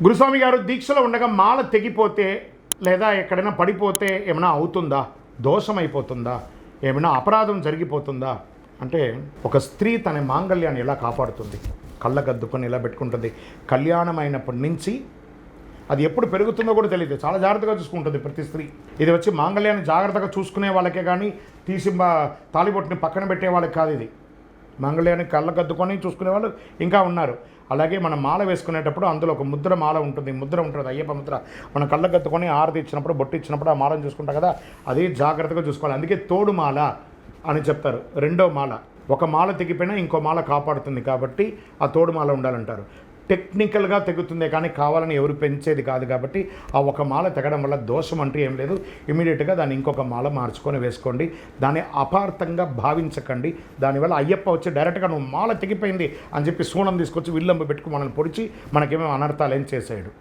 గురుస్వామి గారు దీక్షలో ఉండగా మాల తెగిపోతే లేదా ఎక్కడైనా పడిపోతే ఏమైనా అవుతుందా, దోషం అయిపోతుందా, ఏమైనా అపరాధం జరిగిపోతుందా అంటే, ఒక స్త్రీ తన మాంగళ్యాన్ని ఎలా కాపాడుతుంది, కళ్ళగద్దుకొని ఎలా పెట్టుకుంటుంది, కళ్యాణమైనప్పటి నుంచి అది ఎప్పుడు పెరుగుతుందో కూడా తెలియదు, చాలా జాగ్రత్తగా చూసుకుంటుంది ప్రతి స్త్రీ. ఇది వచ్చి మాంగళ్యాన్ని జాగ్రత్తగా చూసుకునే వాళ్ళకే కానీ తీసి తాలిబొట్టుని పక్కన పెట్టే వాళ్ళకి కాదు. ఇది మాంగళ్యాన్ని కళ్ళగద్దుకొని చూసుకునే వాళ్ళు ఇంకా ఉన్నారు. అలాగే మనం మాల వేసుకునేటప్పుడు అందులో ఒక ముద్ర మాల ఉంటుంది, ముద్ర ఉంటుంది, అయ్యప్ప ముద్ర. మనం కళ్ళగద్దుకొని ఆరతి ఇచ్చినప్పుడు, బొట్టు ఇచ్చినప్పుడు ఆ మాలను చూసుకుంటాం కదా, అది జాగ్రత్తగా చూసుకోవాలి. అందుకే తోడు మాల అని చెప్తారు. రెండో మాల, ఒక మాల తెగిపోయినా ఇంకో మాల కాపాడుతుంది కాబట్టి ఆ తోడు మాల ఉండాలంటారు. టెక్నికల్గా తెగుతుందే కానీ కావాలని ఎవరు పెంచేది కాదు కాబట్టి ఆ ఒక మాల తెగడం వల్ల దోషం అంటూ ఏం లేదు. ఇమీడియట్గా దాన్ని ఇంకొక మాల మార్చుకొని వేసుకోండి. దాన్ని అపార్థంగా భావించకండి. దానివల్ల అయ్యప్ప వచ్చి డైరెక్ట్గా నువ్వు మాల తెగిపోయింది అని చెప్పి సూనం తీసుకొచ్చి విల్లంబు పెట్టుకుని మనల్ని పొడిచి మనకేమేమి అనర్థాలు ఏం చేసాడు.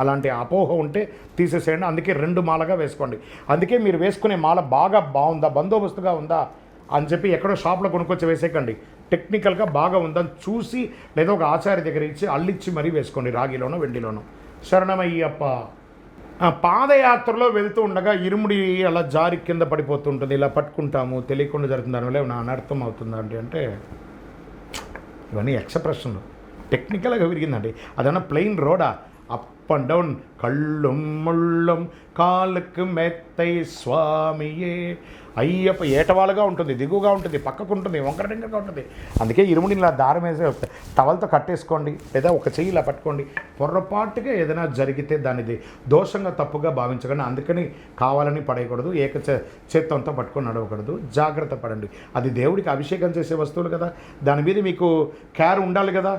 అలాంటి అపోహ ఉంటే తీసేసేయండి. అందుకే 2 మాలగా వేసుకోండి. అందుకే మీరు వేసుకునే మాల బాగా బాగుందా, బందోబస్తుగా ఉందా అని చెప్పి ఎక్కడో షాప్లో కొనుక్కొచ్చి వేసేయకండి. టెక్నికల్గా బాగా ఉందని చూసి లేదా ఒక ఆచార్య దగ్గర ఇచ్చి అల్లిచ్చి మరీ వేసుకోండి, రాగిలోనో వెండిలోనో. శరణమయ్యప్ప. పాదయాత్రలో వెళ్తూ ఉండగా ఇరుముడి అలా జారి కింద పడిపోతుంటుంది, ఇలా పట్టుకుంటాము, తెలియకుండా జరుగుతుంది, దానివల్ల ఏమైనా అనర్థం అవుతుందా అంటే ఇవన్నీ ఎక్స్ప్రెషన్లు. టెక్నికల్గా విరిగిందండి. అదన్నా ప్లెయిన్ రోడా, అప్ అండ్ డౌన్, కళ్ళుం ముళ్ళం కాళ్ళకు మెత్తై స్వామియే. అయ్యప్ప ఏటవాలుగా ఉంటుంది, దిగుగా ఉంటుంది, పక్కకు ఉంటుంది, వంకర టింకరగా ఉంటుంది. అందుకే ఇరుముడిని ఇలా దారం వేసి టవల్తో కట్టేసుకోండి, లేదా ఒక చెయ్యి ఇలా పట్టుకోండి. పొరపాటుగా ఏదైనా జరిగితే దానిది దోషంగా తప్పుగా భావించకండి. అందుకని కావాలని పడేయకూడదు, చేత్తంతో పట్టుకొని నడవకూడదు. జాగ్రత్త పడండి. అది దేవుడికి అభిషేకం చేసే వస్తువులు కదా, దాని మీద మీకు కేర్ ఉండాలి కదా,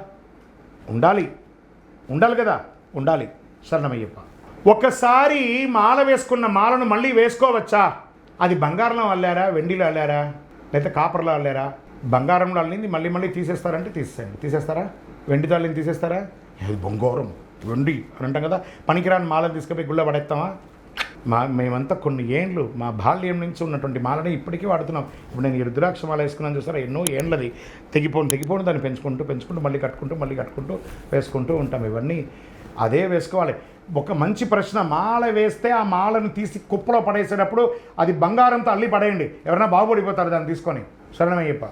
ఉండాలి కదా, ఉండాలి. శరణమయ్యప్ప. ఒకసారి మాల వేసుకున్న మాలను మళ్ళీ వేసుకోవచ్చా? అది బంగారంలో అల్లారా, వెండిలో అల్లారా, లేదా కాపర్లో అల్లారా? బంగారంలో అల్లింది మళ్ళీ తీసేస్తారంటే తీసేస్తారా? వెండితో అల్లింది తీసేస్తారా? అది బంగారం, వెండి అని అంటాం కదా. పనికిరాని మాలను తీసుకుపోయి గుళ్ళ పడేస్తామా? మేమంతా కొన్ని ఏండ్లు మా బాల్యం నుంచి ఉన్నటువంటి మాలని ఇప్పటికీ వాడుతున్నాం. ఇప్పుడు నేను ఈ రుద్రాక్ష మాల వేసుకున్నాను చూస్తారా, ఎన్నో ఏండ్లది. తెగిపోను దాన్ని పెంచుకుంటూ మళ్ళీ కట్టుకుంటూ వేసుకుంటూ ఉంటాం. ఇవన్నీ అదే వేసుకోవాలి. ఒక మంచి ప్రశ్న, మాల వేస్తే ఆ మాలను తీసి కుప్పలో పడేసేటప్పుడు అది బంగారంతో అల్లి పడేయండి, ఎవరైనా బాగుపడిపోతారు దాన్ని తీసుకొని. శరణమయ్యప్ప.